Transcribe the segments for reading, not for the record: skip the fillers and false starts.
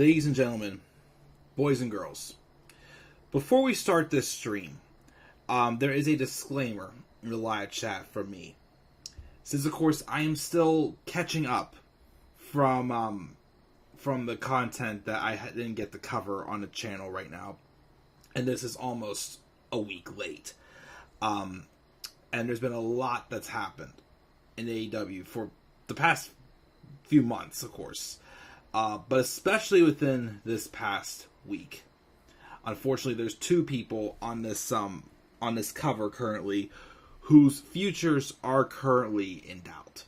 Ladies and gentlemen, boys and girls, before we start this stream, there is a disclaimer in the live chat from me. Since, of course, I am still catching up from the content that I didn't get to cover on the channel right now, and this is almost a week late. And there's been a lot that's happened in AEW for the past few months, of course. But especially within this past week. Unfortunately, there's two people on this cover currently whose futures are currently in doubt,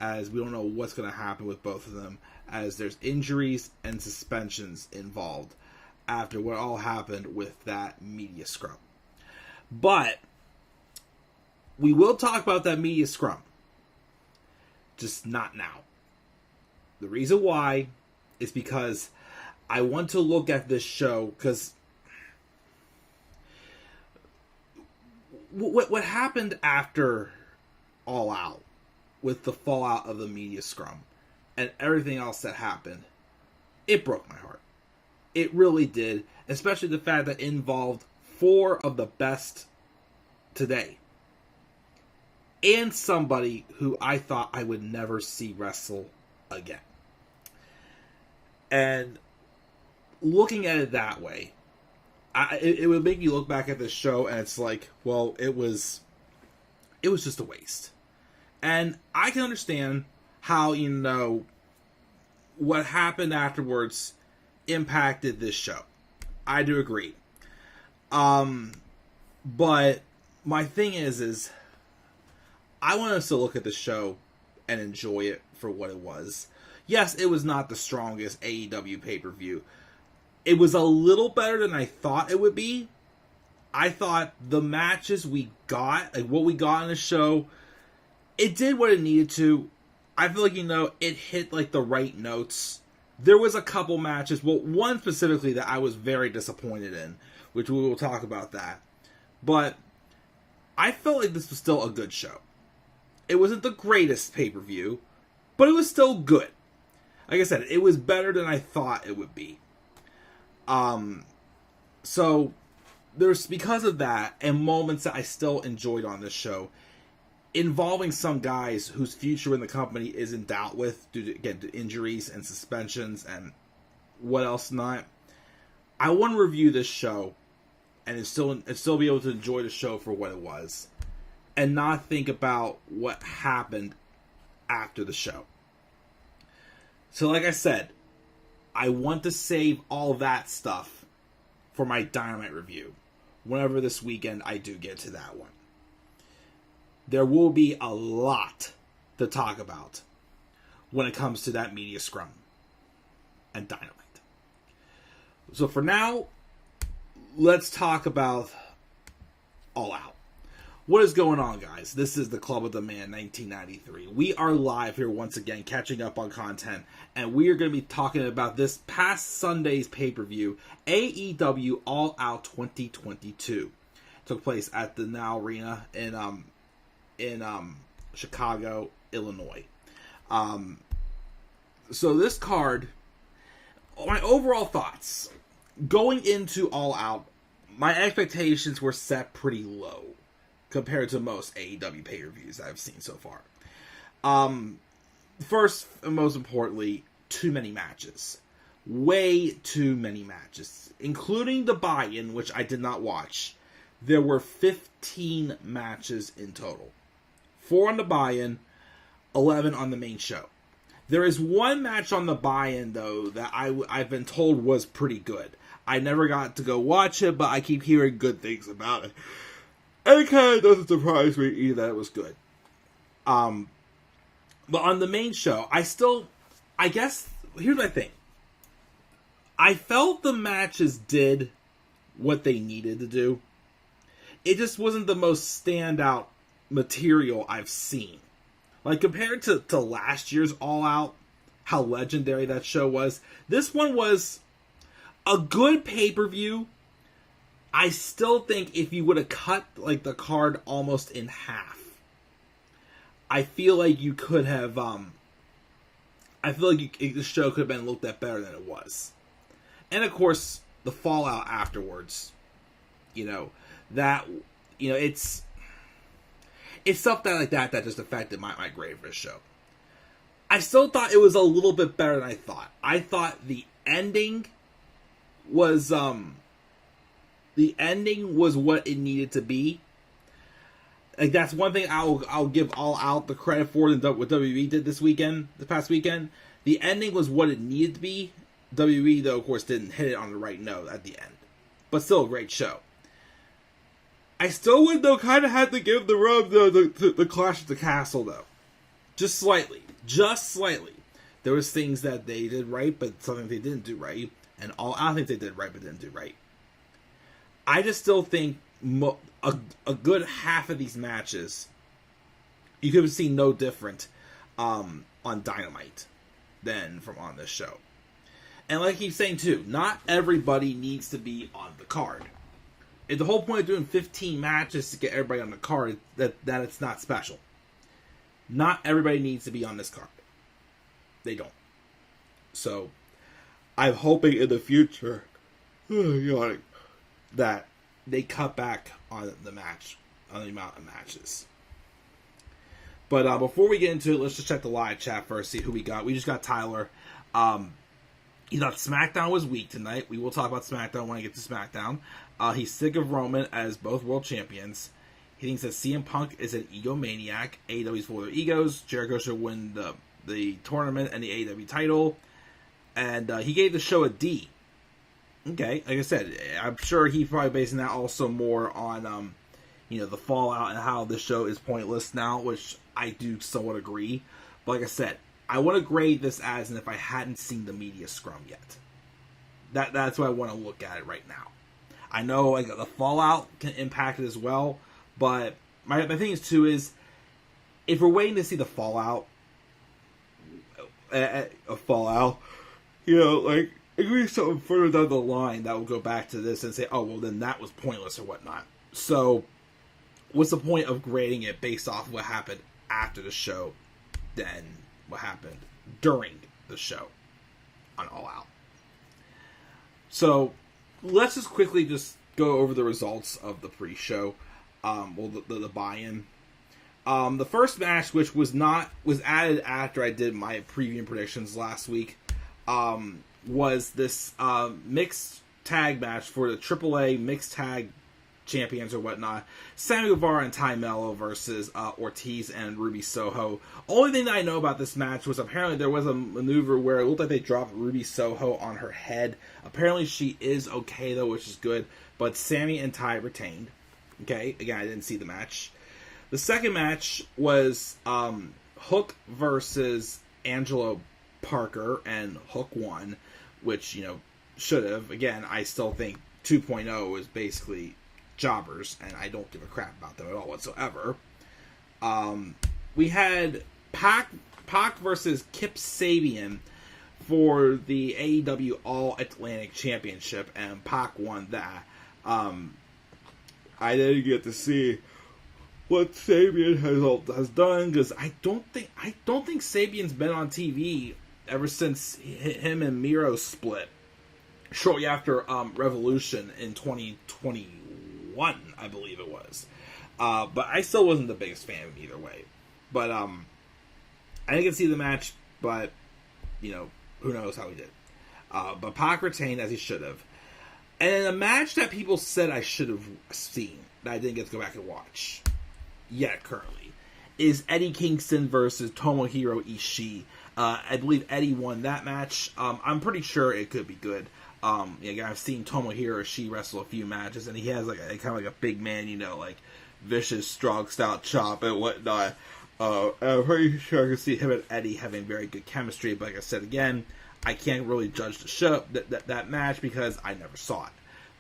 as we don't know what's going to happen with both of them, as there's injuries and suspensions involved after what all happened with that media scrum. But we will talk about that media scrum, just not now. The reason why is because I want to look at this show, because what happened after All Out with the fallout of the media scrum and everything else that happened, it broke my heart. It really did, especially the fact that it involved four of the best today. And somebody who I thought I would never see wrestle again. And looking at it that way, it would make you look back at this show and it's like, well, it was just a waste. And I can understand how, what happened afterwards impacted this show. I do agree. But my thing is I want us to look at the show and enjoy it for what it was. Yes, it was not the strongest AEW pay-per-view. It was a little better than I thought it would be. I thought the matches we got, like what we got in the show, it did what it needed to. I feel like, it hit like the right notes. There was a couple matches, well, one specifically that I was very disappointed in, which we will talk about that. But I felt like this was still a good show. It wasn't the greatest pay-per-view, but it was still good. Like I said, it was better than I thought it would be. So there's, because of that, and moments that I still enjoyed on this show, involving some guys whose future in the company is in doubt with, due to, again, to injuries and suspensions and what else not. I want to review this show and still be able to enjoy the show for what it was, and not think about what happened after the show. So like I said, I want to save all that stuff for my Dynamite review, whenever this weekend I do get to that one. There will be a lot to talk about when it comes to that media scrum and Dynamite. So for now, let's talk about All Out. What is going on, guys? This is the Club of the Man 1993. We are live here once again, catching up on content, and we are going to be talking about this past Sunday's pay-per-view, AEW All Out 2022. It took place at the Now Arena in Chicago, Illinois. So this card, my overall thoughts going into All Out, my expectations were set pretty low compared to most AEW pay-per-views I've seen so far. First and most importantly, too many matches. Way too many matches. Including the buy-in, which I did not watch. There were 15 matches in total. 4 on the buy-in, 11 on the main show. There is one match on the buy-in, though, that I've been told was pretty good. I never got to go watch it, but I keep hearing good things about it. And it kind of doesn't surprise me either that it was good. But on the main show, I guess, here's my thing. I felt the matches did what they needed to do. It just wasn't the most standout material I've seen. Like, compared to last year's All Out, how legendary that show was, this one was a good pay-per-view. I still think if you would have cut like the card almost in half, I feel like you could have I feel like the show could have been looked at better than it was. And of course, the fallout afterwards, it's stuff that just affected my grade for the show. I still thought it was a little bit better than I thought. I thought the ending was what it needed to be. Like, that's one thing I'll give All Out the credit for than what WWE did this past weekend. The ending was what it needed to be. WWE, though, of course, didn't hit it on the right note at the end. But still a great show. I still would, though, kind of have to give the rub the Clash at the Castle, though. Just slightly. There was things that they did right, but something they didn't do right. And All Out things they did right, but didn't do right. I just still think a good half of these matches, you could have seen no different on Dynamite than from on this show. And like I keep saying too, not everybody needs to be on the card. If the whole point of doing 15 matches to get everybody on the card, that it's not special. Not everybody needs to be on this card. They don't. So, I'm hoping in the future that they cut back on the amount of matches. But before we get into it, let's just check the live chat first, see who we got. We just got Tyler. He thought SmackDown was weak tonight. We will talk about SmackDown when I get to SmackDown. He's sick of Roman as both world champions. He thinks that CM Punk is an egomaniac. AEW's full of their egos. Jericho should win the tournament and the AEW title. And he gave the show a D. Okay, like I said, I'm sure he's probably basing that also more on, the fallout and how the show is pointless now, which I do somewhat agree. But like I said, I want to grade this as if I hadn't seen the media scrum yet. That's what I want to look at it right now. I know like the fallout can impact it as well, but my thing is too is if we're waiting to see the fallout, it could be something further down the line that will go back to this and say, oh, well, then that was pointless or whatnot. So, what's the point of grading it based off what happened after the show than what happened during the show on All Out? So, let's just quickly just go over the results of the pre-show. The buy-in. The first match, which was added after I did my preview and predictions last week, was this mixed tag match for the AAA mixed tag champions or whatnot. Sammy Guevara and Ty Mello versus Ortiz and Ruby Soho. Only thing that I know about this match was apparently there was a maneuver where it looked like they dropped Ruby Soho on her head. Apparently she is okay though, which is good. But Sammy and Ty retained. Okay, again, I didn't see the match. The second match was Hook versus Angelo Parker, and Hook won, which, should have. Again, I still think 2.0 is basically jobbers, and I don't give a crap about them at all whatsoever. We had Pac versus Kip Sabian for the AEW All Atlantic Championship, and Pac won that. I didn't get to see what Sabian has done, because I don't think Sabian's been on TV ever since him and Miro split shortly after Revolution in 2021, I believe it was. But I still wasn't the biggest fan of him either way. But I didn't get to see the match, but who knows how he did. But Pac retained as he should have. And in a match that people said I should have seen, that I didn't get to go back and watch yet currently, is Eddie Kingston versus Tomohiro Ishii. I believe Eddie won that match. I'm pretty sure it could be good. I've seen Tomohiro Ishii wrestle a few matches, and he has like a kind of like a big man, like vicious, strong style chop and whatnot. I'm pretty sure I can see him and Eddie having very good chemistry. But like I said again, I can't really judge the show that match because I never saw it.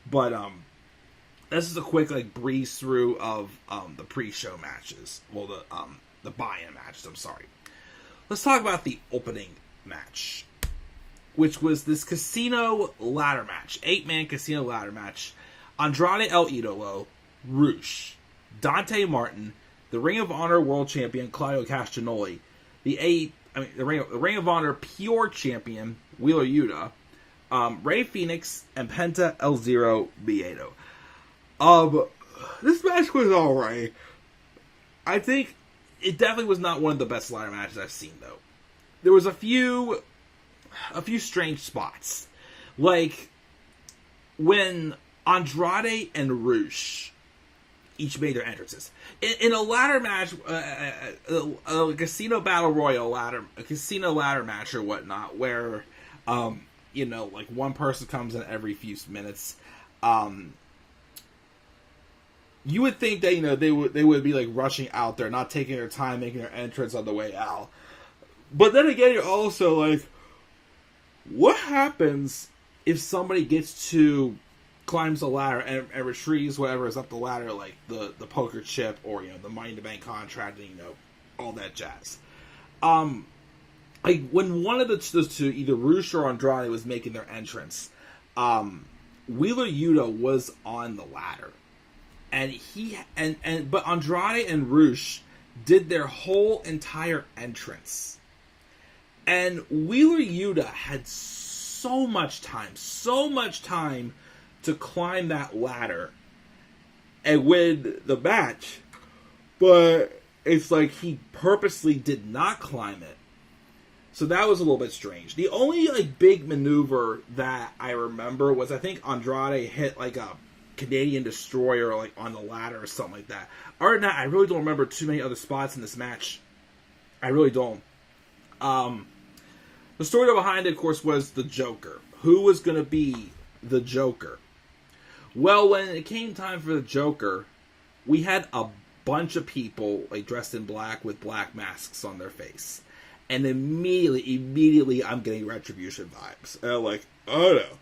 But this is a quick breeze through of the pre-show matches. Well, the buy-in matches. I'm sorry. Let's talk about the opening match, which was this casino ladder match, 8-man casino ladder match. Andrade El Idolo, Rush, Dante Martin, the Ring of Honor World Champion Claudio Castagnoli the Ring of Honor Pure Champion, Wheeler Yuta, Rey Fenix, and Penta El Zero Miedo. This match was alright. I think it definitely was not one of the best ladder matches I've seen, though. There was a few strange spots. Like, when Andrade and Rush each made their entrances. In a ladder match, a casino battle royal a casino ladder match or whatnot, where, like one person comes in every few minutes, you would think that, they would be like rushing out there, not taking their time, making their entrance on the way out. But then again, you're also like, what happens if somebody climbs the ladder and retrieves whatever is up the ladder, like the poker chip or, the Money in the Bank contract and, all that jazz. Like, when one of those two, either Rush or Andrade, was making their entrance, Wheeler Yuta was on the ladder. But Andrade and Rush did their whole entire entrance. And Wheeler Yuta had so much time to climb that ladder and win the match. But it's like he purposely did not climb it. So that was a little bit strange. The only big maneuver that I remember was, I think Andrade hit a Canadian Destroyer on the ladder or something like that. Other than that, I really don't remember too many other spots in this match. I really don't. The story behind it, of course, was the Joker. Who was going to be the Joker? Well, when it came time for the Joker, we had a bunch of people dressed in black with black masks on their face. And immediately I'm getting Retribution vibes. And I'm like, oh no.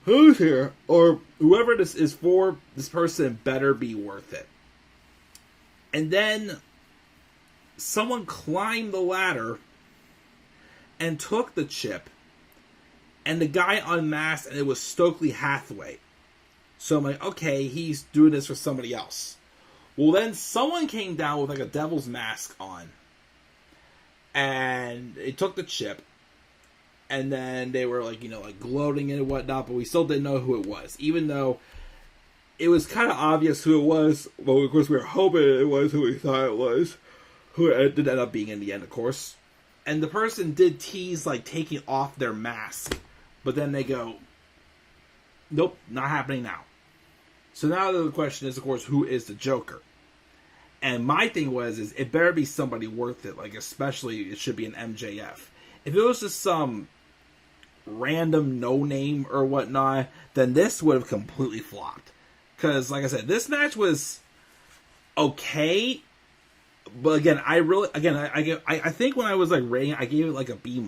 Who's here? Or whoever this is for, this person better be worth it. And then someone climbed the ladder and took the chip, and the guy unmasked, and it was Stokely Hathaway. So I'm like, okay, he's doing this for somebody else. Well, then someone came down with a devil's mask on, and they took the chip, and then they were gloating and whatnot, but we still didn't know who it was, even though it was kind of obvious who it was. But of course we were hoping it was who we thought it was, who it did end up being in the end, of course. And the person did tease taking off their mask, but then they go, nope, not happening now. So now the question is, of course, who is the Joker? And my thing is it better be somebody worth it. Especially it should be an MJF. If it was just some random no-name or whatnot, then this would have completely flopped. Because, like I said, this match was okay. But again, I think when I was rating, I gave it a B-.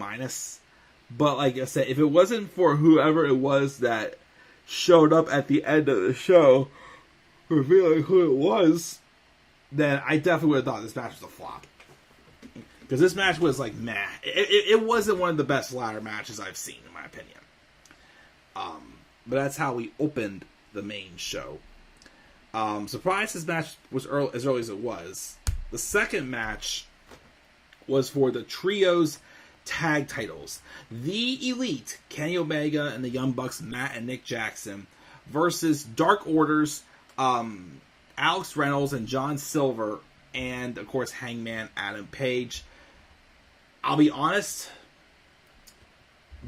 But like I said, if it wasn't for whoever it was that showed up at the end of the show, revealing who it was, then I definitely would have thought this match was a flop. Because this match was meh. It wasn't one of the best ladder matches I've seen, in my opinion. But that's how we opened the main show. Surprised this match was as early as it was. The second match was for the Trios Tag Titles. The Elite, Kenny Omega and the Young Bucks, Matt and Nick Jackson, versus Dark Order's Alex Reynolds and John Silver, and, of course, Hangman Adam Page. I'll be honest,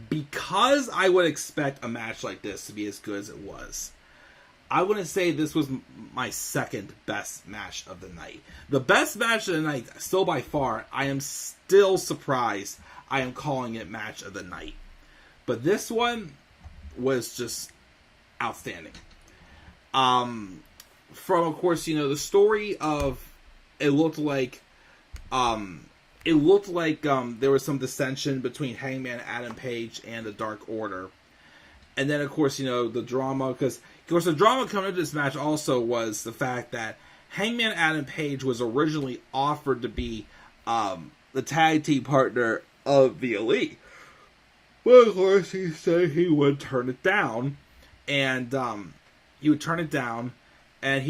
because I would expect a match like this to be as good as it was, I wouldn't say this was my second best match of the night. The best match of the night, still by far, I am still surprised I am calling it match of the night. But this one was just outstanding. From, of course, the story of it looked like there was some dissension between Hangman Adam Page and the Dark Order. And then, of course, the drama, because, of course, the drama coming into this match also was the fact that Hangman Adam Page was originally offered to be the tag team partner of the Elite. But, of course, he said he would turn it down, and he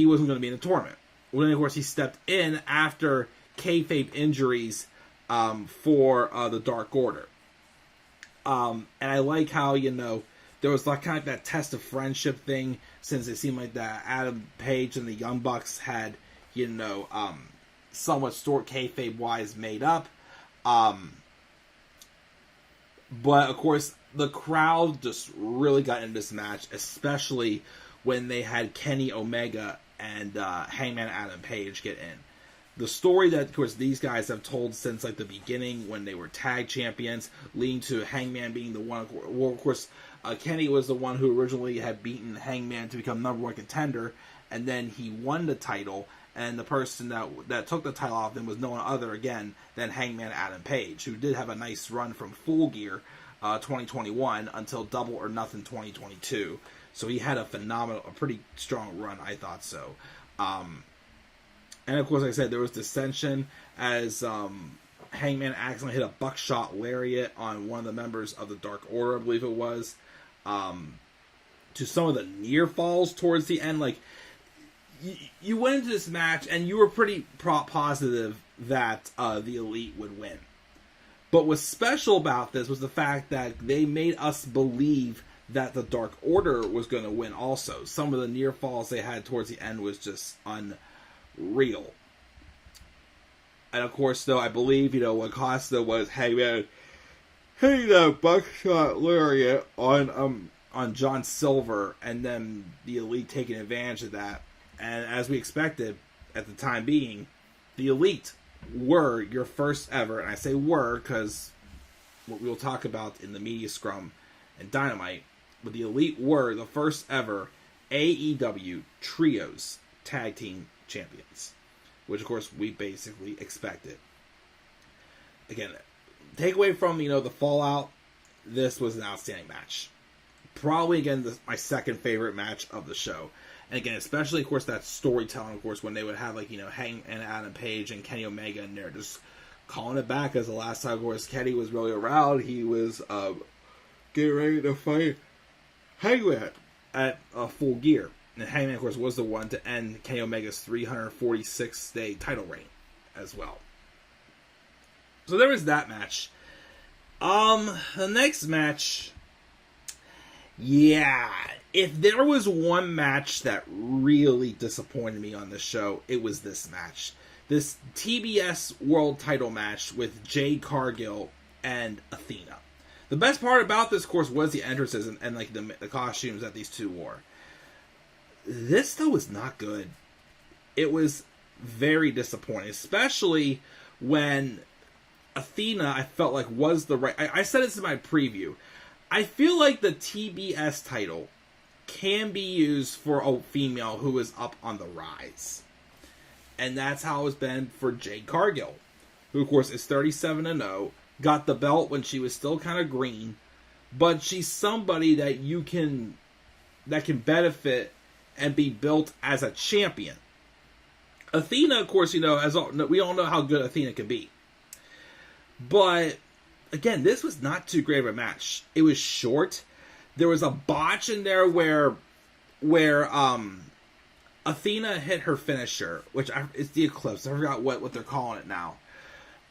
wasn't going to be in the tournament. Well, then, of course, he stepped in after kayfabe injuries for the Dark Order. And I like how, there was like kind of that test of friendship thing, since it seemed like that Adam Page and the Young Bucks had, somewhat short kayfabe-wise made up. But, of course, the crowd just really got into this match, especially when they had Kenny Omega and Hangman Adam Page get in. The story that, of course, these guys have told since, like, the beginning when they were tag champions, leading to Hangman being the one... Well, of course, Kenny was the one who originally had beaten Hangman to become number one contender, and then he won the title, and the person that took the title off him was no one other, again, than Hangman Adam Page, who did have a nice run from Full Gear 2021 until Double or Nothing 2022. So he had a pretty strong run, I thought so. And of course, like I said, there was dissension as Hangman accidentally hit a buckshot lariat on one of the members of the Dark Order, I believe it was, to some of the near falls towards the end. Like, you went into this match and you were pretty positive that the Elite would win. But what's special about this was the fact that they made us believe that the Dark Order was going to win also. Some of the near falls they had towards the end was just unreal. And of course, though, I believe, what cost though was Hangman hitting that buckshot lariat on John Silver, and then the Elite taking advantage of that. And as we expected, at the time being, the Elite were your first ever, and I say were because what we'll talk about in the media scrum and Dynamite, but the Elite were the first ever AEW Trios Tag Team Champions, which of course we basically expected. Again, take away from, the fallout, this was an outstanding match. Probably, again, my second favorite match of the show. And again, especially, of course, that storytelling, of course, when they would have, like, Hang and Adam Page and Kenny Omega in there, just calling it back, as the last time, of course, Kenny was really around. He was getting ready to fight Hangman at Full Gear. And Hangman, of course, was the one to end Kenny Omega's 346-day title reign as well. So there was that match. The next match... Yeah, if there was one match that really disappointed me on this show, it was this match. This TBS World Title match with Jade Cargill and Athena. The best part about this, of course, was the entrances and like the costumes that these two wore. This, though, was not good. It was very disappointing, especially when Athena, I felt like, was the right... I said this in my preview. I feel like the TBS title can be used for a female who is up on the rise. And that's how it's been for Jade Cargill, who, of course, is 37-0, got the belt when she was still kind of green, but she's somebody that that can benefit and be built as a champion. Athena, of course, we all know how good Athena can be. But again, this was not too great of a match. It was short. There was a botch in there where Athena hit her finisher, which is the Eclipse. I forgot what they're calling it now.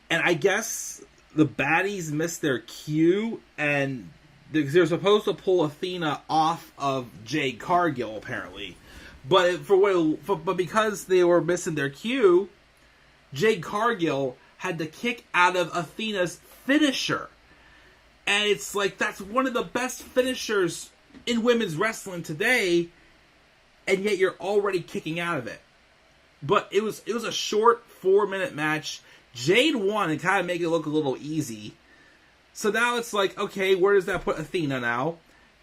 And I guess the baddies missed their cue, and they're supposed to pull Athena off of Jade Cargill, apparently. But because they were missing their cue, Jade Cargill had to kick out of Athena's finisher. And it's like, that's one of the best finishers in women's wrestling today, and yet you're already kicking out of it. But it was a short 4-minute match. Jade won and kind of make it look a little easy. So now it's like, okay, where does that put Athena now?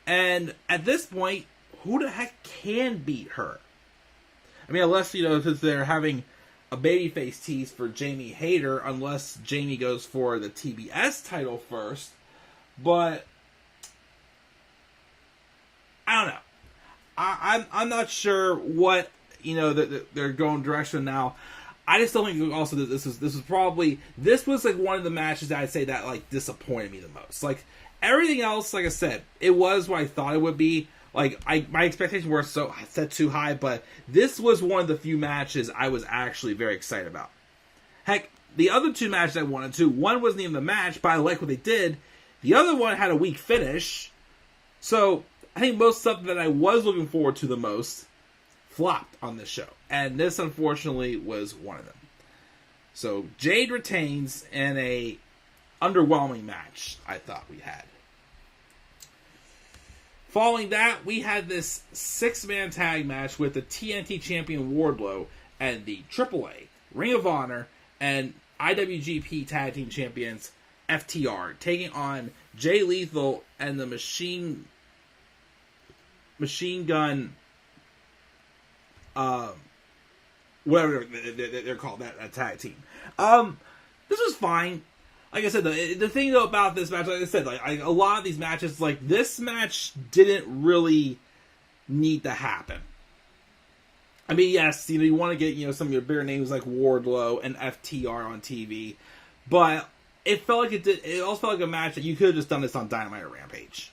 And at this point, who the heck can beat her? I mean, unless, since they're having a babyface tease for Jamie Hayter, unless Jamie goes for the TBS title first. But I don't know. I'm not sure what they're going direction now. I just don't think also that this was like one of the matches that I'd say that like disappointed me the most. Like everything else, like I said, it was what I thought it would be. Like my expectations were set too high, but this was one of the few matches I was actually very excited about. Heck, the other two matches I wanted to, one wasn't even the match, but I like what they did. The other one had a weak finish. So I think most stuff that I was looking forward to the most flopped on this show. And this, unfortunately, was one of them. So Jade retains in a underwhelming match, I thought we had. Following that, we had this 6-man tag match with the TNT champion Wardlow and the AAA, Ring of Honor, and IWGP Tag Team Champions FTR, taking on Jay Lethal and the Machine Gun, whatever they're called, that tag team. This was fine. Like I said, the thing though about this match, like I said, like a lot of these matches, like this match didn't really need to happen. I mean, yes, you want to get some of your bigger names like Wardlow and FTR on TV, but it felt like it also felt like a match that you could have just done this on Dynamite or Rampage.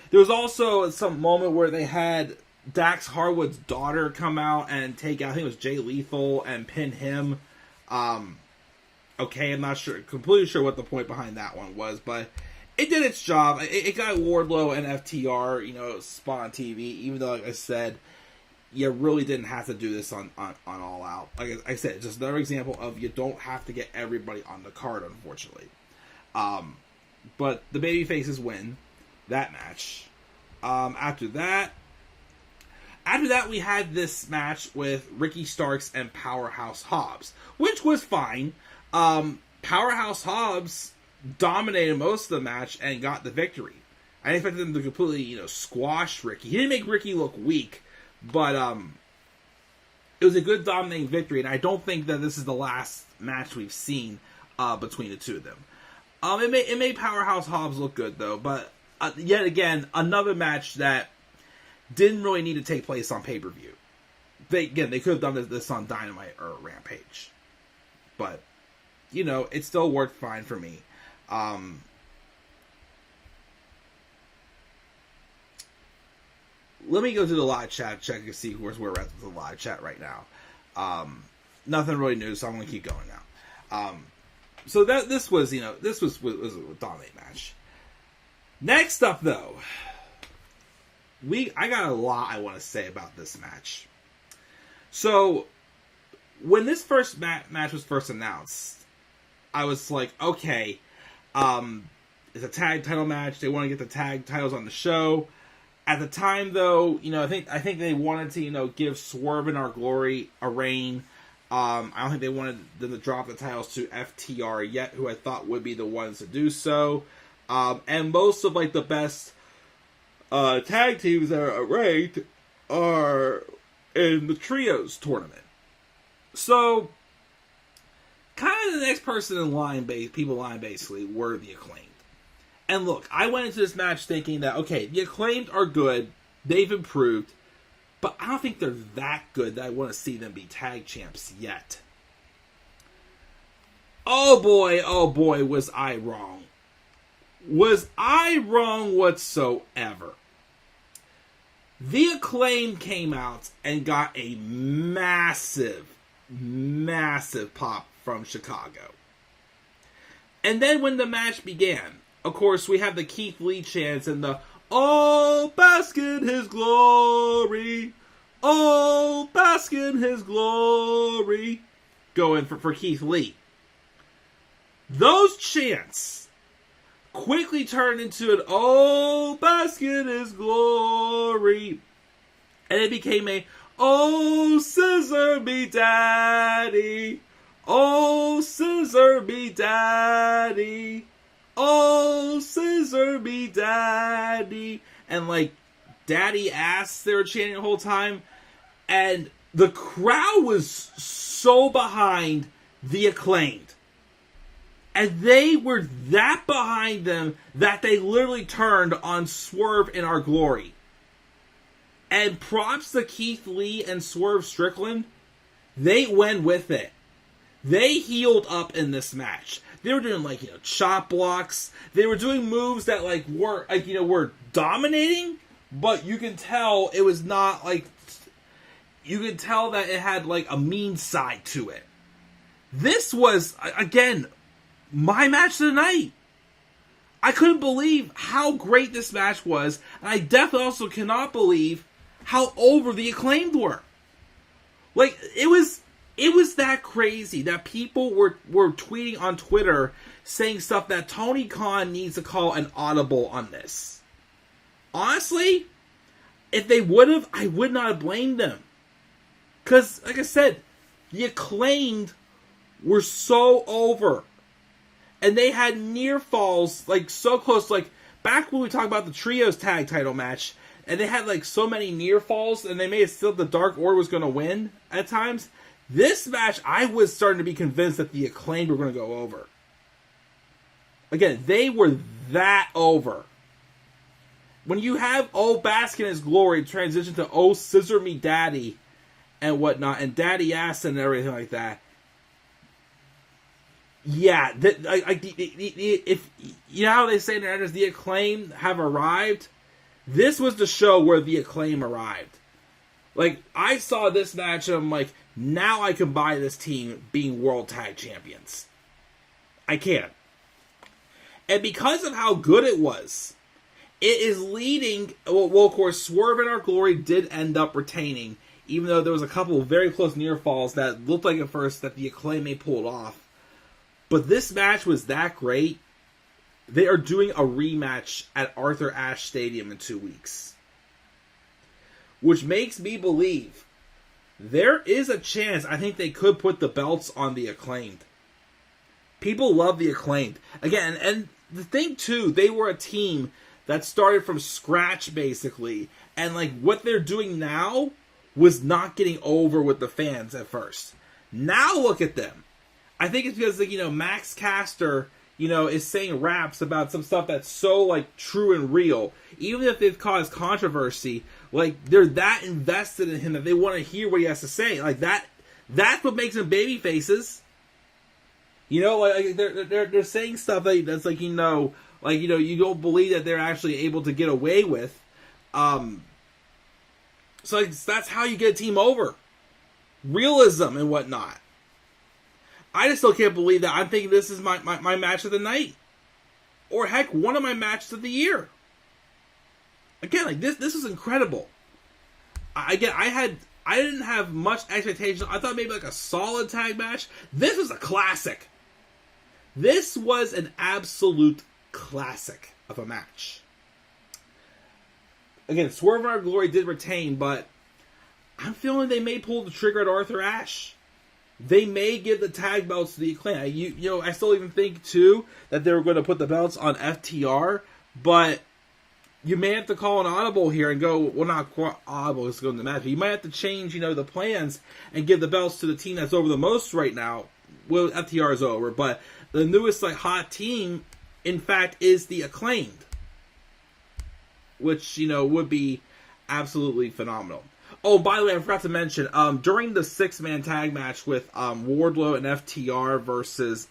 There was also some moment where they had Dax Harwood's daughter come out and take out, I think it was Jay Lethal, and pin him. Okay, I'm not completely sure what the point behind that one was, but it did its job. It got Wardlow and FTR, spot on TV, even though, like I said, you really didn't have to do this on All Out. Like I said, it's just another example of you don't have to get everybody on the card, unfortunately. But the babyfaces win that match. After that, we had this match with Ricky Starks and Powerhouse Hobbs, which was fine. Powerhouse Hobbs dominated most of the match and got the victory. I expected them to completely, squash Ricky. He didn't make Ricky look weak, but it was a good dominating victory, and I don't think that this is the last match we've seen between the two of them. It made Powerhouse Hobbs look good, though, but yet again, another match that didn't really need to take place on pay-per-view. They could have done this on Dynamite or Rampage. But, it still worked fine for me. Let me go to the live chat, check and see where we're at with the live chat right now. Nothing really new, so I'm going to keep going now. So this was a dominant match. Next up, though, I got a lot I want to say about this match. So, when this first match was first announced, I was like, okay, it's a tag title match. They want to get the tag titles on the show. At the time, though, I think they wanted to, give Swerve and Our Glory a reign. I don't think they wanted them to drop the titles to FTR yet, who I thought would be the ones to do so. And most of the best tag teams that are ranked are in the trios tournament. So, kind of the next person in line, basically, were the Acclaimed. And look, I went into this match thinking that, okay, the Acclaimed are good, they've improved, but I don't think they're that good that I want to see them be tag champs yet. Oh boy, was I wrong. Was I wrong whatsoever? The Acclaim came out and got a massive pop from Chicago. And then when the match began, of course, we have the Keith Lee chants and the "Oh, bask in his glory! Oh, bask in his glory!" going for Keith Lee. Those chants quickly turned into an "Oh, bask in his glory," and it became a "Oh, scissor me daddy! Oh, scissor me daddy! Oh, scissor me daddy!" And daddy ass they were chanting the whole time, and the crowd was so behind the Acclaimed. And they were that behind them that they literally turned on Swerve in Our Glory. And props to Keith Lee and Swerve Strickland, they went with it. They healed up in this match. They were doing chop blocks. They were doing moves that were dominating, but you can tell it was not you could tell that it had a mean side to it. This was, again, my match of the night. I couldn't believe how great this match was, and I definitely also cannot believe how over the Acclaimed were. Like, it was that crazy that people were tweeting on Twitter saying stuff that Tony Khan needs to call an audible on this. Honestly, if they would have, I would not have blamed them. Because, like I said, the Acclaimed were so over. And they had near falls, like, so close. Like, back when we talked about the Trios tag title match, and they had, like, so many near falls, and they made it still the Dark Order was going to win at times. This match, I was starting to be convinced that the Acclaimed were going to go over. Again, they were that over. When you have Oh Bask in His Glory transition to Oh Scissor Me Daddy and whatnot, and Daddy Ass and everything like that, yeah, if you know how they say in the editors, the Acclaim have arrived. This was the show where the Acclaim arrived. Like, I saw this match and I'm like, now I can buy this team being World Tag Champions. I can. And because of how good it was, it is leading. Well, of course, Swerve in Our Glory did end up retaining, even though there was a couple of very close near falls that looked like at first that the Acclaim may pull it off. But this match was that great. They are doing a rematch at Arthur Ashe Stadium in 2 weeks. Which makes me believe there is a chance I think they could put the belts on the Acclaimed. People love the Acclaimed. Again, and the thing too, they were a team that started from scratch basically. And like what they're doing now was not getting over with the fans at first. Now look at them. I think it's because, like, you know, Max Caster, you know, is saying raps about some stuff that's so, like, true and real. Even if they've caused controversy, like, they're that invested in him that they want to hear what he has to say. Like, that's what makes them baby faces. You know, like, they're saying stuff that's, like, you know, you don't believe that they're actually able to get away with. So, like, that's how you get a team over. Realism and whatnot. I just still can't believe that I'm thinking this is my match of the night. Or heck, one of my matches of the year. Again, like this is incredible. I didn't have much expectation. I thought maybe like a solid tag match. This was a classic. This was an absolute classic of a match. Again, Swerve in Our Glory did retain, but I'm feeling they may pull the trigger at Arthur Ashe. They may give the tag belts to the Acclaim. You know, I still even think, too, that they were going to put the belts on FTR, but you may have to call an audible here and go, well, not audible, it's going to the match, but you might have to change, you know, the plans and give the belts to the team that's over the most right now. Well, FTR is over, but the newest, like, hot team, in fact, is the Acclaimed, which, you know, would be absolutely phenomenal. Oh, by the way, I forgot to mention, during the 6-man tag match with Wardlow and FTR versus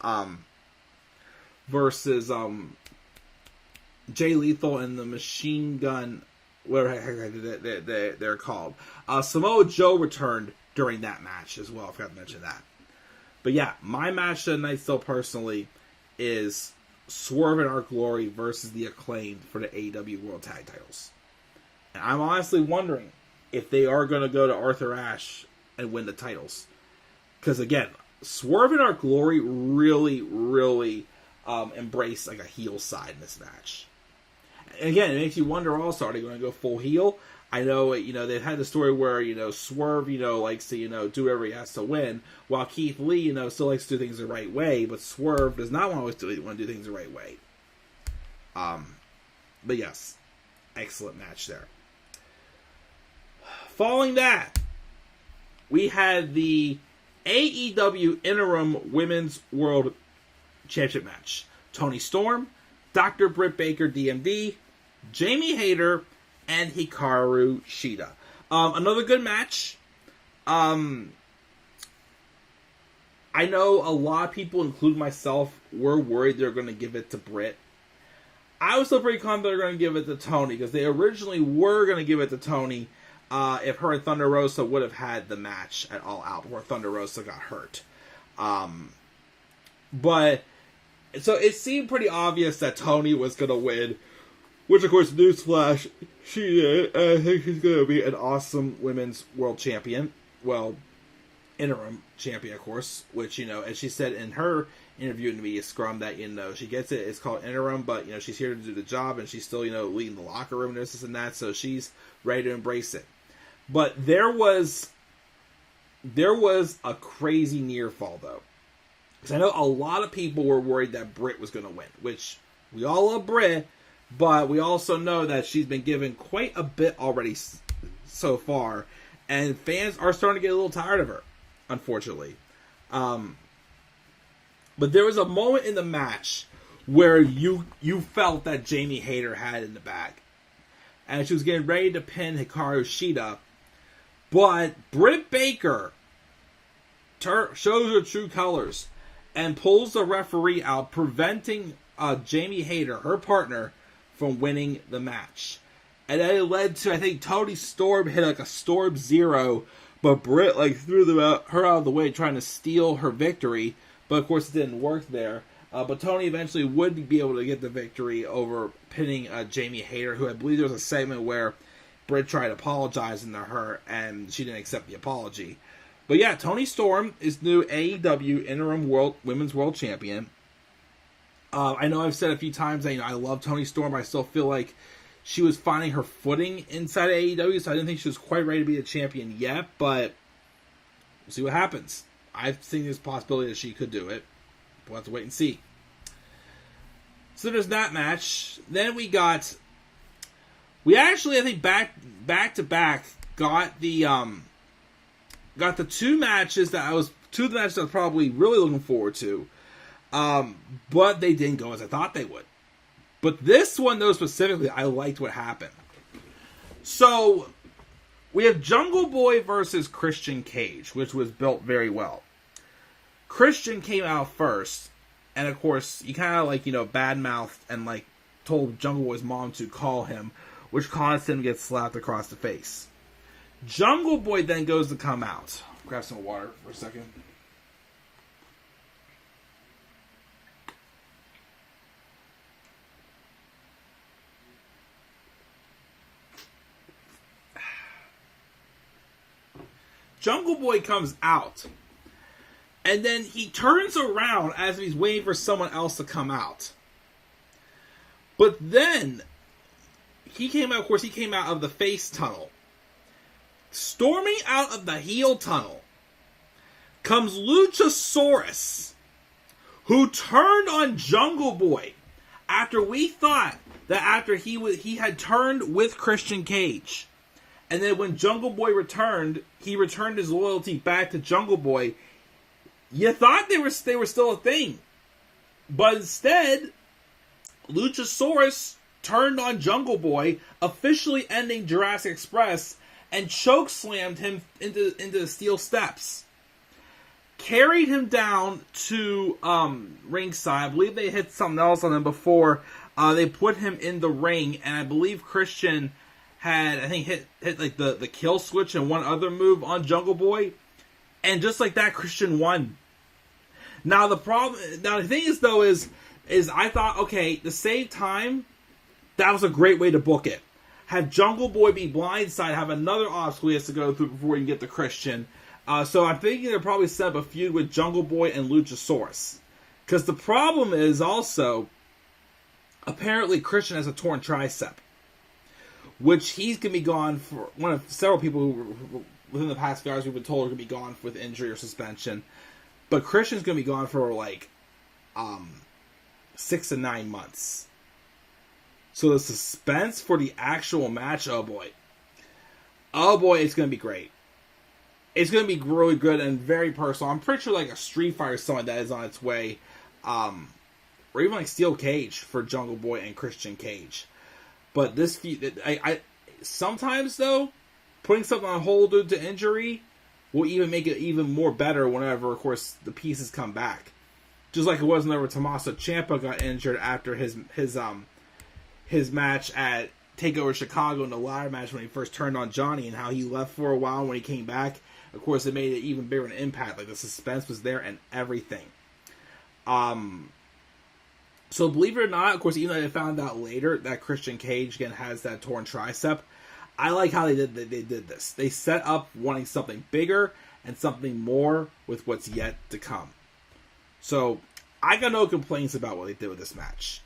Jay Lethal and the Machine Gun, whatever they're called, Samoa Joe returned during that match as well. I forgot to mention that. But yeah, my match of the night still personally is Swerve in Our Glory versus the Acclaimed for the AEW World Tag Titles. And I'm honestly wondering if they are going to go to Arthur Ashe and win the titles. Because again, Swerve in Our Glory really, really embraced like a heel side in this match. And again, it makes you wonder also, are they going to go full heel? I know, you know, they've had the story where, you know, Swerve, you know, likes to, you know, do whatever he has to win, while Keith Lee, you know, still likes to do things the right way, but Swerve does not want to do things the right way. But yes, excellent match there. Following that, we had the AEW Interim Women's World Championship match. Toni Storm, Dr. Britt Baker, DMD, Jamie Hayter, and Hikaru Shida. Another good match. I know a lot of people, including myself, were worried they were going to give it to Britt. I was still pretty confident they were going to give it to Toni, because they originally were going to give it to Toni if her and Thunder Rosa would have had the match at All Out before Thunder Rosa got hurt. But so it seemed pretty obvious that Toni was going to win, which of course, newsflash, she did. I think she's going to be an awesome women's world champion. Well, interim champion, of course, which, you know, as she said in her interview in the media scrum, that, you know, she gets it, it's called interim, but, you know, she's here to do the job, and she's still, you know, leading the locker room and this and that, so she's ready to embrace it. But there was a crazy near fall, though. Because I know a lot of people were worried that Britt was going to win, which we all love Britt, but we also know that she's been given quite a bit already so far, and fans are starting to get a little tired of her, unfortunately. But there was a moment in the match where you felt that Jamie Hayter had it in the bag. And she was getting ready to pin Hikaru Shida. But Britt Baker shows her true colors and pulls the referee out, preventing Jamie Hayter, her partner, from winning the match. And then it led to, I think, Toni Storm hit like a Storm Zero, but Britt like threw her out of the way trying to steal her victory. But of course it didn't work there. But Toni eventually would be able to get the victory over pinning Jamie Hayter, who I believe there was a segment where Britt tried apologizing to her and she didn't accept the apology. But yeah, Toni Storm is new AEW Interim Women's World Champion. I know I've said a few times that, you know, I love Toni Storm, but I still feel like she was finding her footing inside AEW, so I didn't think she was quite ready to be a champion yet, but we'll see what happens. I've seen this possibility that she could do it. We'll have to wait and see. So there's that match. Then we actually, I think back to back got the two matches that I was probably really looking forward to. But they didn't go as I thought they would. But this one, though, specifically, I liked what happened. So, we have Jungle Boy versus Christian Cage, which was built very well. Christian came out first, and of course, he kind of, like, you know, badmouthed and, like, told Jungle Boy's mom to call him, which caused him to get slapped across the face. Jungle Boy then goes to come out. Grab some water for a second. Jungle Boy comes out, and then he turns around as if he's waiting for someone else to come out. But then, he came out of the face tunnel. Storming out of the heel tunnel comes Luchasaurus, who turned on Jungle Boy after we thought that after he had turned with Christian Cage. And then when Jungle Boy returned, he returned his loyalty back to Jungle Boy. You thought they were still a thing. But instead, Luchasaurus turned on Jungle Boy, officially ending Jurassic Express, and chokeslammed him into the steel steps. Carried him down to ringside. I believe they hit something else on him before they put him in the ring. And I believe Christian had, I think, hit like the kill switch and one other move on Jungle Boy. And just like that, Christian won. Now the thing is, though, is I thought, okay, to save time, that was a great way to book it. Have Jungle Boy be blindside, have another obstacle he has to go through before he can get to Christian. So I'm thinking they'll probably set up a feud with Jungle Boy and Luchasaurus. Because the problem is also, apparently Christian has a torn tricep, which he's going to be gone for, one of several people who, within the past few hours, we've been told are going to be gone with injury or suspension. But Christian's going to be gone for like 6 to 9 months. So the suspense for the actual match, oh boy, it's going to be great. It's going to be really good and very personal. I'm pretty sure like a Street Fighter something that is on its way, or even like Steel Cage for Jungle Boy and Christian Cage. But this feud, I sometimes though, putting something on hold due to injury will even make it even more better whenever, of course, the pieces come back. Just like it was whenever Tommaso Ciampa got injured after his match at TakeOver Chicago in the ladder match when he first turned on Johnny, and how he left for a while when he came back. Of course, it made it even bigger an impact. Like, the suspense was there and everything. So believe it or not, of course, even though I found out later that Christian Cage again has that torn tricep, I like how they did this. They set up wanting something bigger and something more with what's yet to come. So I got no complaints about what they did with this match.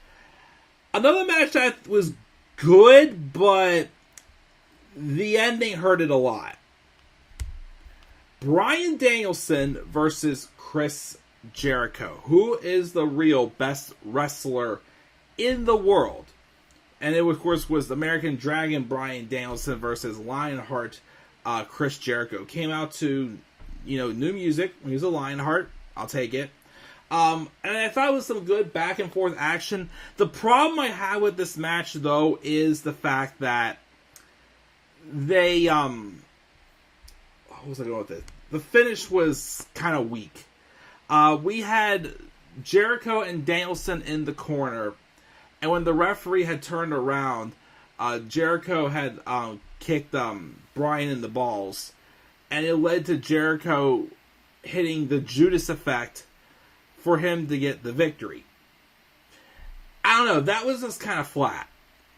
Another match that was good, but the ending hurt it a lot. Bryan Danielson versus Chris Jericho. Who is the real best wrestler in the world? And it, of course, was the American Dragon Bryan Danielson versus Lionheart Chris Jericho. Came out to, new music. He was a Lionheart. I'll take it. And I thought it was some good back and forth action. The problem I had with this match, though, is the fact that they, what was I going with this? The finish was kind of weak. We had Jericho and Danielson in the corner, and when the referee had turned around, Jericho had kicked Bryan in the balls, and it led to Jericho hitting the Judas effect for him to get the victory. I don't know, that was just kind of flat.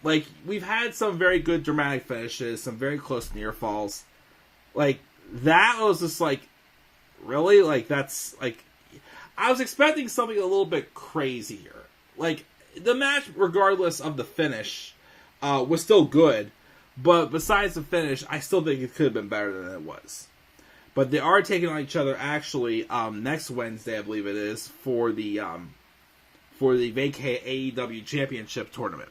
Like, we've had some very good dramatic finishes, some very close near falls. Like, that was just like, really? Like, that's, like, I was expecting something a little bit crazier. Like, the match, regardless of the finish, was still good. But besides the finish, I still think it could have been better than it was. But they are taking on each other, actually, next Wednesday, I believe it is, for the vacant AEW Championship Tournament.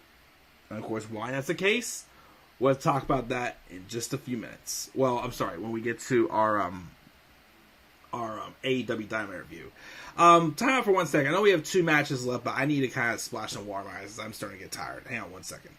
And, of course, why that's the case, we'll talk about that in just a few minutes. Well, I'm sorry, when we get to our AEW Dynamite review. Time out for 1 second. I know we have 2 matches left, but I need to kind of splash some water in my eyes. I'm starting to get tired. Hang on 1 second.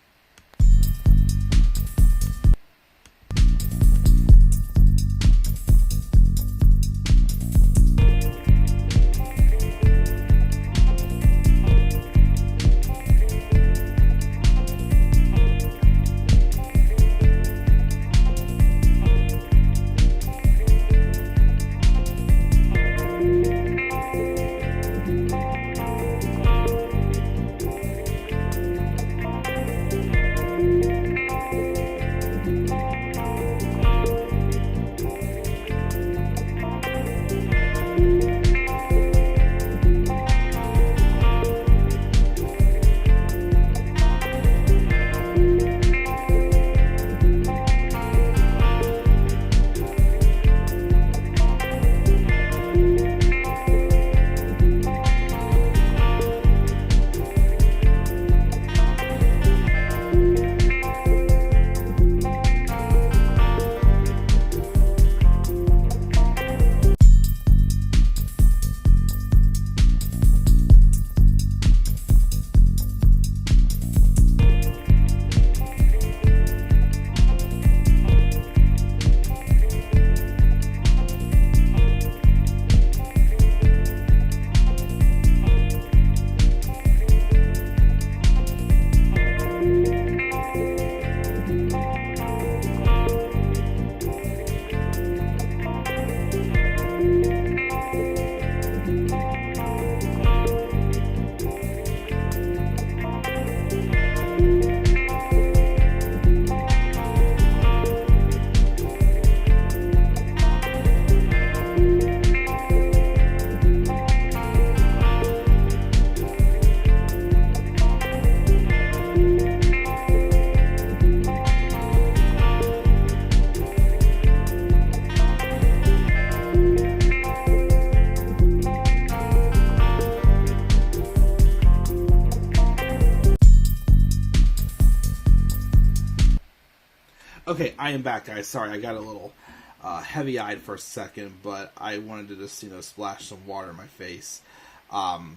Okay, I am back, guys. Sorry, I got a little heavy-eyed for a second, but I wanted to just, splash some water in my face. I'm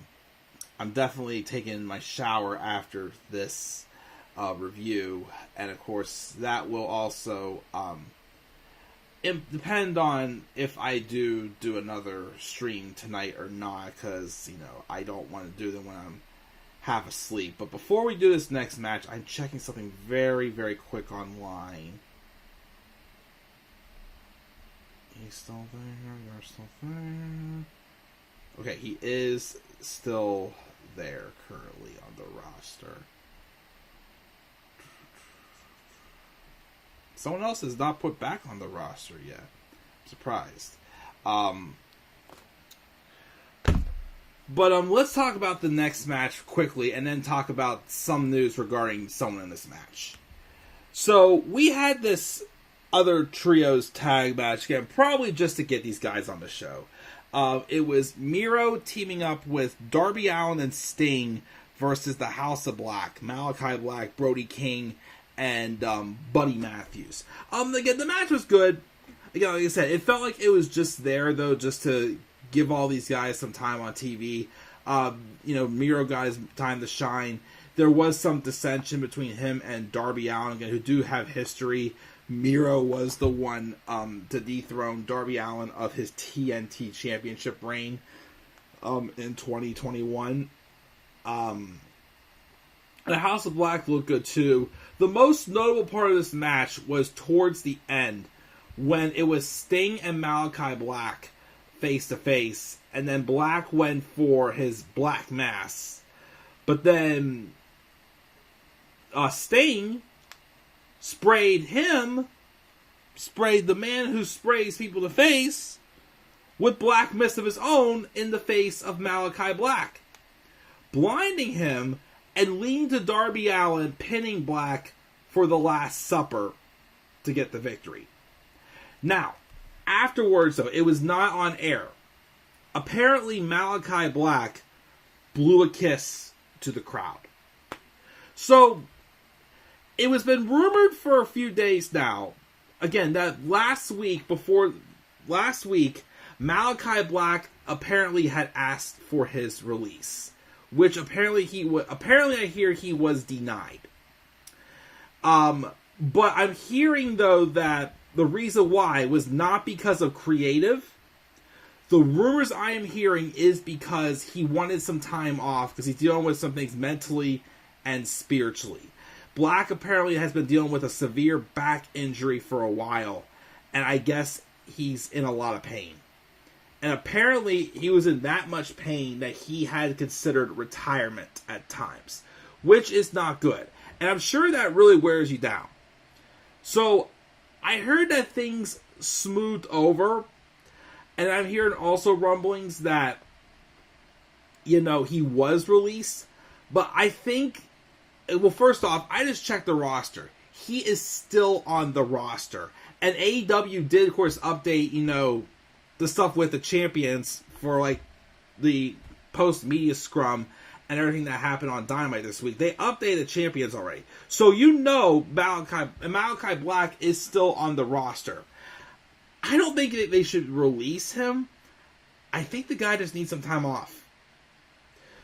definitely taking my shower after this review, and of course, that will also depend on if I do another stream tonight or not, because, I don't want to do them when I'm half asleep. But before we do this next match, I'm checking something very, very quick online. He's still there. You're still there. Okay, he is still there currently on the roster. Someone else is not put back on the roster yet. I'm surprised. But let's talk about the next match quickly, and then talk about some news regarding someone in this match. So we had this other trios tag match again, probably just to get these guys on the show. It was Miro teaming up with Darby Allin and Sting versus the House of Black, Malachi Black, Brody King, and Buddy Matthews. Again, the match was good. Again, like I said, it felt like it was just there though, just to give all these guys some time on TV. Miro got his time to shine. There was some dissension between him and Darby Allin, again, who do have history. Miro was the one to dethrone Darby Allin of his TNT Championship reign in 2021. The House of Black looked good too. The most notable part of this match was towards the end, when it was Sting and Malachi Black face to face, and then Black went for his black mass, but then Sting sprayed the man who sprays people in the face with black mist of his own in the face of Malachi Black, blinding him and leading to Darby Allin pinning Black for the Last Supper to get the victory. Now, afterwards, though, it was not on air. Apparently, Malachi Black blew a kiss to the crowd. So, it has been rumored for a few days now, again, that last week, Malachi Black apparently had asked for his release, which apparently I hear he was denied. But I'm hearing, though, that the reason why was not because of creative. The rumors I am hearing is because he wanted some time off because he's dealing with some things mentally and spiritually. Black apparently has been dealing with a severe back injury for a while, and I guess he's in a lot of pain. And apparently he was in that much pain that he had considered retirement at times, which is not good. And I'm sure that really wears you down. So I heard that things smoothed over, and I'm hearing also rumblings that, he was released. But I think, well, first off, I just checked the roster. He is still on the roster. And AEW did, of course, update, the stuff with the champions for, the post-media scrum and everything that happened on Dynamite this week. They updated champions already. So Malachi Black is still on the roster. I don't think they should release him. I think the guy just needs some time off.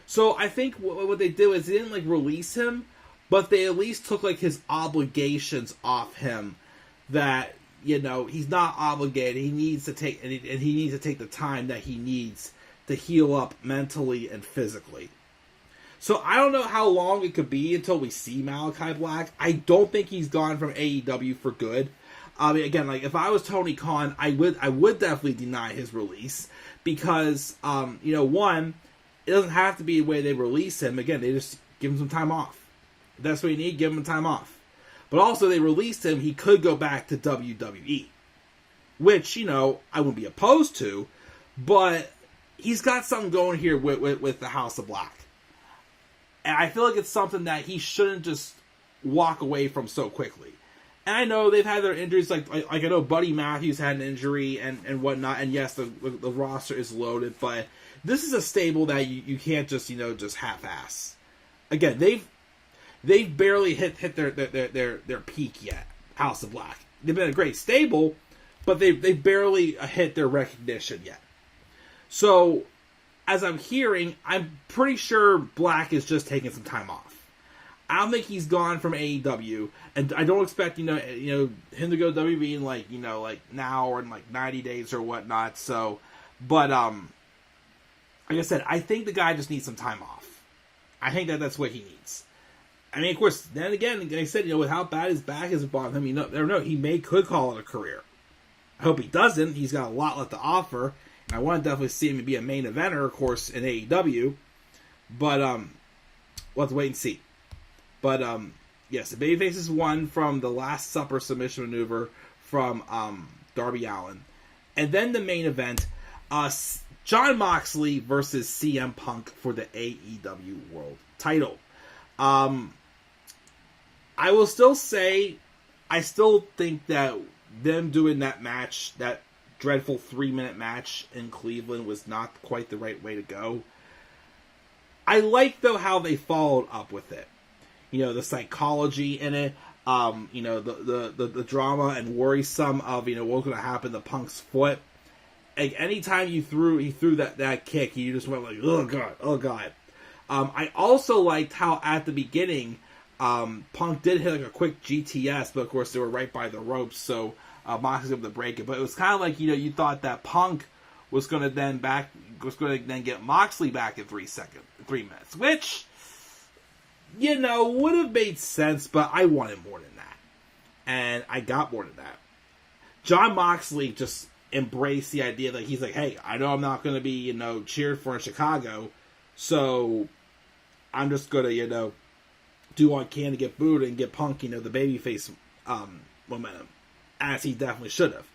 So I think what they did is they didn't release him, but they at least took his obligations off him. That he's not obligated. He needs to take and he needs to take the time that he needs to heal up mentally and physically. So I don't know how long it could be until we see Malachi Black. I don't think he's gone from AEW for good. Again, if I was Tony Khan, I would definitely deny his release because, one, it doesn't have to be the way they release him. Again, they just give him some time off. If that's what you need, give him time off. But also, they released him, he could go back to WWE, which, I wouldn't be opposed to, but he's got something going here with the House of Black. And I feel like it's something that he shouldn't just walk away from so quickly. And I know they've had their injuries, like I know Buddy Matthews had an injury and whatnot, and yes, the roster is loaded, but this is a stable that you can't just, just half-ass. Again, they've barely hit their peak yet, House of Black. They've been a great stable, but they've barely hit their recognition yet. So, as I'm hearing, I'm pretty sure Black is just taking some time off. I don't think he's gone from AEW, and I don't expect him to go WB in now or in 90 days or whatnot. So, but like I said, I think the guy just needs some time off. I think that's what he needs. I mean, of course, then again, like I said, with how bad his back is upon him, he could call it a career. I hope he doesn't. He's got a lot left to offer. And I want to definitely see him be a main eventer, of course, in AEW. But, we'll have to wait and see. But, yes, the babyfaces won from the Last Supper submission maneuver from Darby Allin. And then the main event, Jon Moxley versus CM Punk for the AEW World Title. I will still say, I still think that them doing that match, that dreadful 3-minute match in Cleveland, was not quite the right way to go. I like, though, how they followed up with it. You know, the psychology in it, you know, the drama and worrisome of, you know, what's going to happen to Punk's foot. Like, anytime he threw that kick, you just went like, oh god. I also liked how at the beginning, Punk did hit like a quick GTS, but of course they were right by the ropes, so Mox was able to break it. But it was kind of like, you know, you thought that Punk was going to then get Moxley back in 3 minutes, which, you know, would have made sense, but I wanted more than that, and I got more than that. Jon Moxley just embraced the idea that he's like, hey, I know I'm not going to be, you know, cheered for in Chicago, so I'm just going to, you know, do what I can to get booed and get Punk, you know, the babyface momentum, as he definitely should have.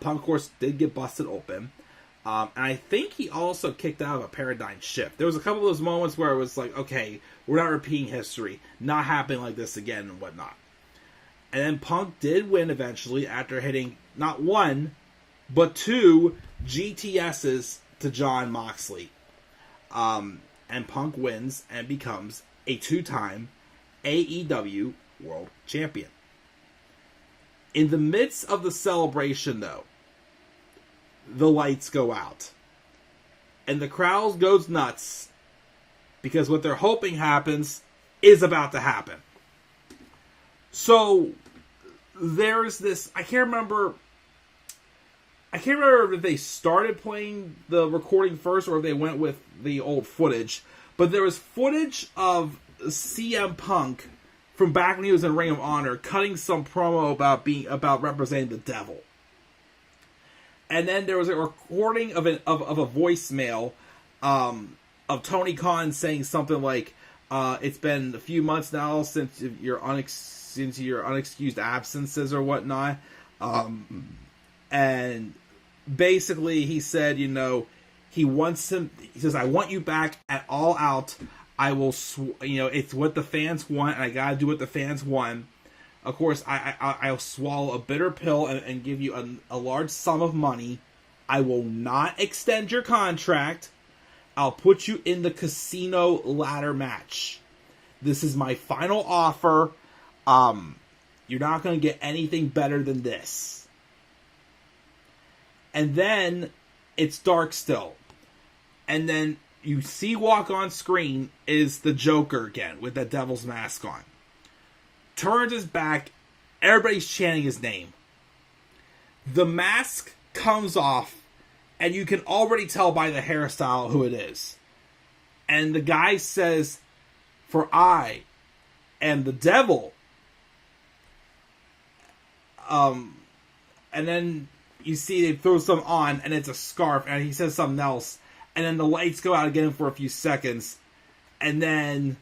Punk, of course, did get busted open, and I think he also kicked out of a paradigm shift. There was a couple of those moments where it was like, okay, we're not repeating history, not happening like this again and whatnot. And then Punk did win eventually after hitting not one, but 2 GTSs to Jon Moxley. And Punk wins and becomes a 2-time AEW World Champion. In the midst of the celebration, though, the lights go out. And the crowd goes nuts, because what they're hoping happens is about to happen. So, there's this, I can't remember if they started playing the recording first or if they went with the old footage, but there was footage of CM Punk from back when he was in Ring of Honor cutting some promo about representing the devil. And then there was a recording of a voicemail of Tony Khan saying something like, it's been a few months now since your unexcused absences or whatnot. And basically he said, you know, he says, I want you back at All Out. I will, you know, it's what the fans want, and I gotta do what the fans want. Of course, I'll swallow a bitter pill and give you a large sum of money. I will not extend your contract. I'll put you in the casino ladder match. This is my final offer. You're not going to get anything better than this. And then it's dark still. And then you see walk on screen is the Joker again with that devil's mask on. Turns his back. Everybody's chanting his name. The mask comes off, and you can already tell by the hairstyle who it is. And the guy says, "For I am the devil." And then you see they throw some on, and it's a scarf, and he says something else. And then the lights go out again for a few seconds, and then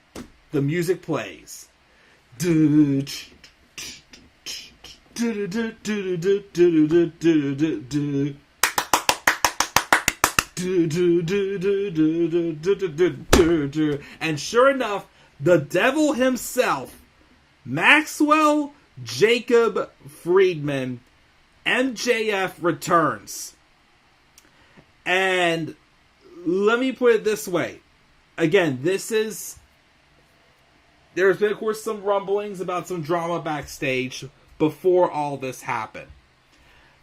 the music plays. And sure enough, the devil himself, Maxwell Jacob Friedman, MJF returns. And let me put it this way. Again, there's been, of course, some rumblings about some drama backstage before all this happened.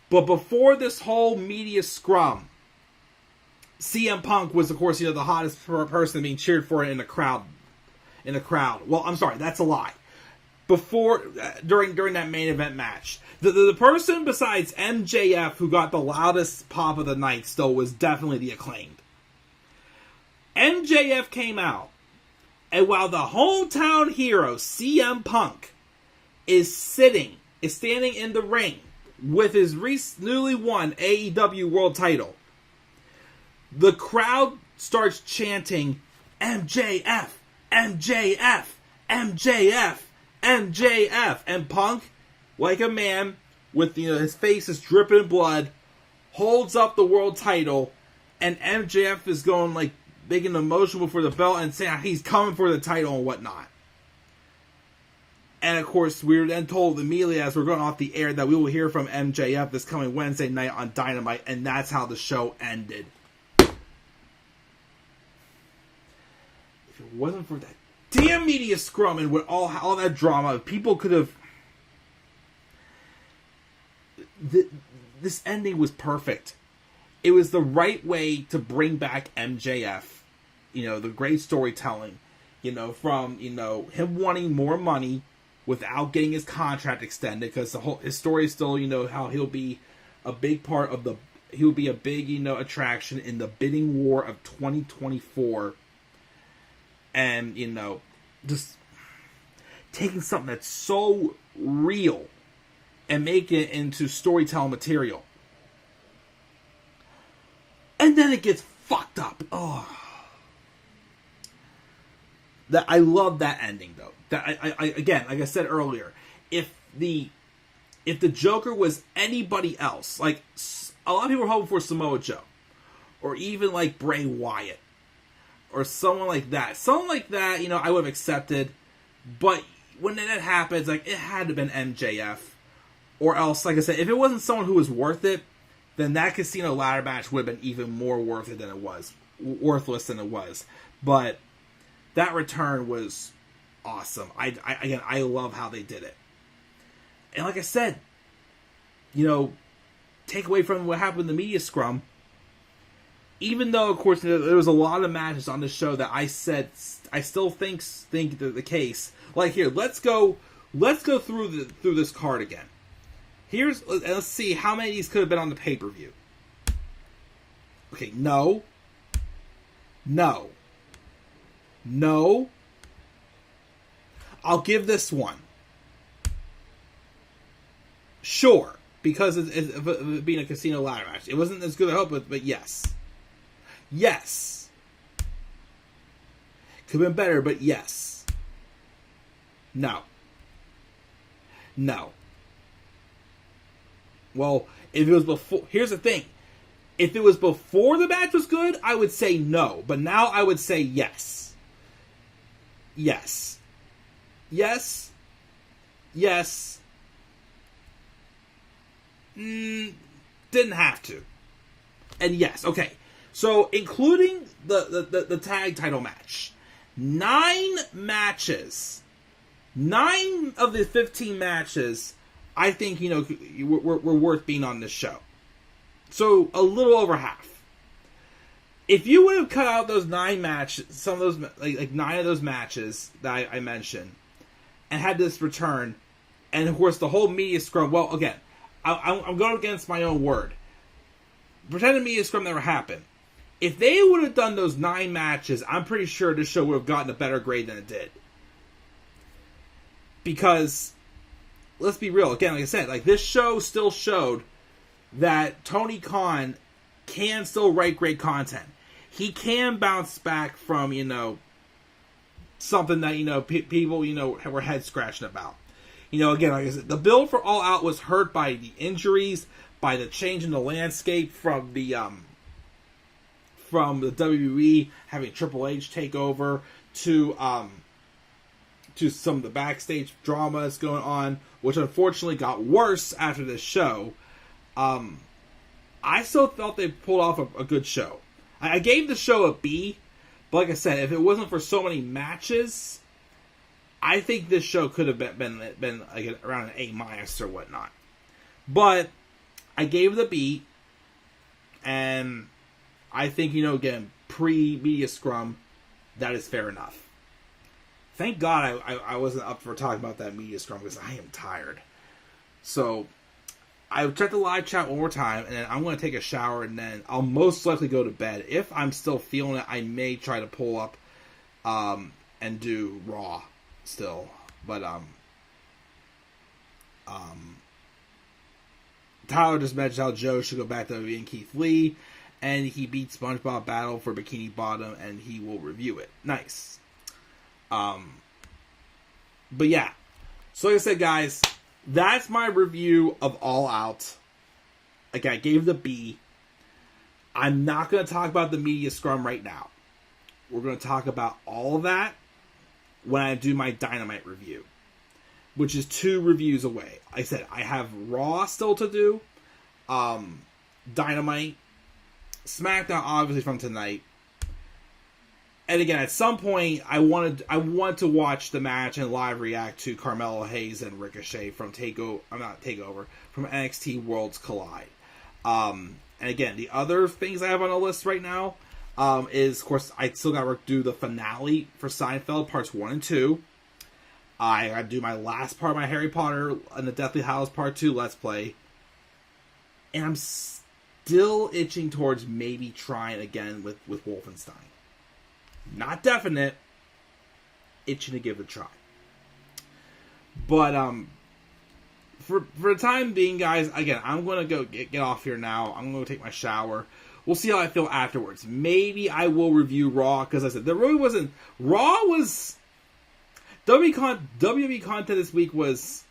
But before this whole media scrum, CM Punk was, of course, the hottest person being cheered for in the crowd. Well, I'm sorry, that's a lie. During that main event match, the person besides MJF who got the loudest pop of the night still was definitely the Acclaimed. MJF came out, and while the hometown hero CM Punk is standing in the ring, with his newly won AEW World Title, the crowd starts chanting MJF, MJF, MJF, MJF, and Punk, like a man with his face is dripping blood, holds up the world title, and MJF is going like making a motion before the belt and saying he's coming for the title and whatnot. And of course, we were then told immediately as we're going off the air that we will hear from MJF this coming Wednesday night on Dynamite, and that's how the show ended. If it wasn't for that damn media scrum and with all that drama, people could have. This ending was perfect. It was the right way to bring back MJF. The great storytelling. From him wanting more money without getting his contract extended, because his story is still how he'll be a big part of he'll be a big attraction in the bidding war of 2024. And, just taking something that's so real and making it into storytelling material. And then it gets fucked up. Oh. I love that ending, though. That I again, like I said earlier, if the Joker was anybody else, like a lot of people were hoping for Samoa Joe, or even like Bray Wyatt, or someone like that. Someone like that, I would have accepted. But when that happens, like, it had to have been MJF. Or else, like I said, if it wasn't someone who was worth it, then that Casino ladder match would have been even more worth it than it was. Worthless than it was. But that return was awesome. I love how they did it. And like I said, take away from what happened in the media scrum, even though, of course, there was a lot of matches on the show that I said I still think the case. Like, here, let's go through this card again. Let's see how many of these could have been on the pay-per-view. Okay, no. I'll give this one. Sure, because of it being a casino ladder match. It wasn't as good as I hoped, but yes. Yes. Could have been better, but yes. No. Well, if it was before... Here's the thing. If it was before the match was good, I would say no. But now I would say yes. Yes. Didn't have to. And yes, okay. So, including the tag title match, 9 matches. 9 of the 15 matches, I think, were worth being on this show. So, a little over half. If you would have cut out those 9 matches, some of those, like 9 of those matches that I mentioned, and had this return, and of course the whole media scrum, well, again, I'm going against my own word. Pretend the media scrum never happened. If they would have done those 9 matches, I'm pretty sure this show would have gotten a better grade than it did. Because, let's be real, again, like I said, like, this show still showed that Tony Khan can still write great content. He can bounce back from, something that, people, were head scratching about. Again, like I said, the build for All Out was hurt by the injuries, by the change in the landscape from the WWE having Triple H take over to some of the backstage drama that's going on, which unfortunately got worse after this show. I still felt they pulled off a good show. I gave the show a B, but like I said, if it wasn't for so many matches, I think this show could have been like around an A- or whatnot. But I gave it a B, and I think, again, pre-media scrum, that is fair enough. Thank God I wasn't up for talking about that media scrum, because I am tired. So, I'll check the live chat one more time, and then I'm going to take a shower, and then I'll most likely go to bed. If I'm still feeling it, I may try to pull up and do Raw still. But, Tyler just mentioned how Joe should go back to WWE and Keith Lee, and he beat SpongeBob Battle for Bikini Bottom, and he will review it. Nice. But yeah. So like I said, guys, that's my review of All Out. Like, I gave the B. I'm not going to talk about the media scrum right now. We're going to talk about all of that when I do my Dynamite review, which is 2 reviews away. Like I said, I have Raw still to do, Dynamite, SmackDown obviously from tonight, and again at some point I want to watch the match and live react to Carmelo Hayes and Ricochet from from NXT Worlds Collide. And again, the other things I have on the list right now is, of course, I still got to do the finale for Seinfeld parts 1 and 2. I got to do my last part of my Harry Potter and the Deathly Hallows Part 2 Let's Play. And I'm still itching towards maybe trying again with Wolfenstein. Not definite. Itching to give it a try. But, for the time being, guys, again, I'm going to go get off here now. I'm going to take my shower. We'll see how I feel afterwards. Maybe I will review Raw, because I said, there really wasn't... Raw was... WWE content this week was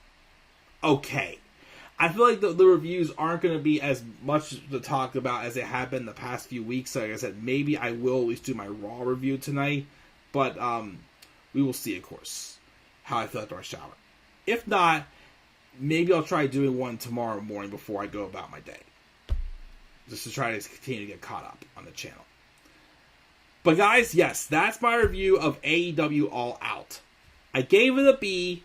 okay. I feel like the reviews aren't going to be as much to talk about as they have been the past few weeks. So like I said, maybe I will at least do my Raw review tonight. But we will see, of course, how I feel after I shower. If not, maybe I'll try doing one tomorrow morning before I go about my day. Just to try to continue to get caught up on the channel. But guys, yes, that's my review of AEW All Out. I gave it a B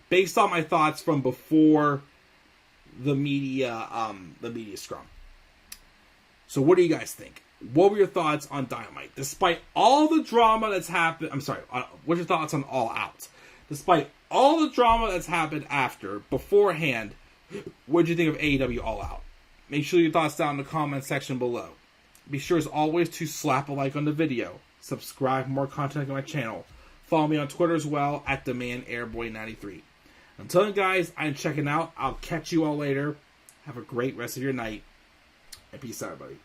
based on my thoughts from before the media scrum. So what do you guys think? What were your thoughts on Dynamite? Despite all the drama that's happened... what's your thoughts on All Out? Despite all the drama that's happened beforehand, what did you think of AEW All Out? Make sure your thoughts down in the comment section below. Be sure as always to slap a like on the video. Subscribe for more content on my channel. Follow me on Twitter as well at TheManAirboy93. Until then, guys, I'm checking out. I'll catch you all later. Have a great rest of your night. And peace out, everybody.